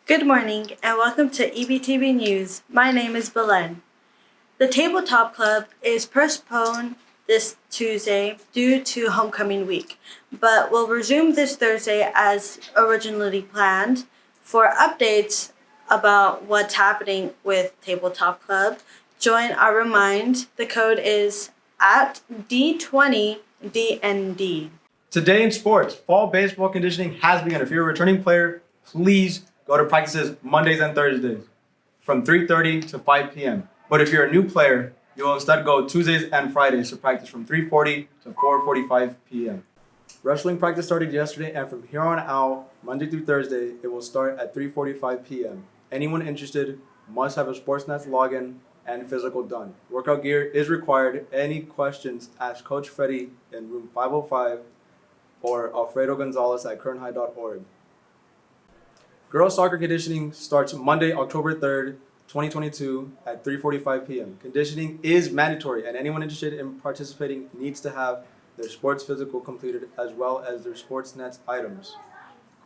Good morning and welcome to EBTV News. My name is Belen. The Tabletop Club is postponed this Tuesday due to homecoming week, but will resume this Thursday as originally planned. For updates about what's happening with Tabletop Club, join our Remind. The code is at D20DND. Today in sports, fall baseball conditioning has begun. If you're a returning player, please go to practices Mondays and Thursdays from 3:30 to 5 p.m. But if you're a new player, you'll instead go Tuesdays and Fridays to practice from 3:40 to 4:45 p.m. Wrestling practice started yesterday, and from here on out, Monday through Thursday, it will start at 3:45 p.m. Anyone interested must have a Sportsnet login and physical done. Workout gear is required. Any questions, ask Coach Freddie in room 505 or Alfredo Gonzalez at kernhigh.org. Girls soccer conditioning starts Monday, October 3rd, 2022 at 3:45 p.m. Conditioning is mandatory, and anyone interested in participating needs to have their sports physical completed as well as their Sportsnet items.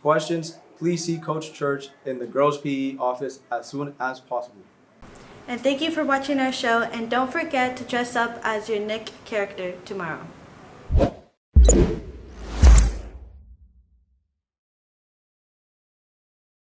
Questions, please see Coach Church in the girls' PE office as soon as possible. And thank you for watching our show, and don't forget to dress up as your Nick character tomorrow.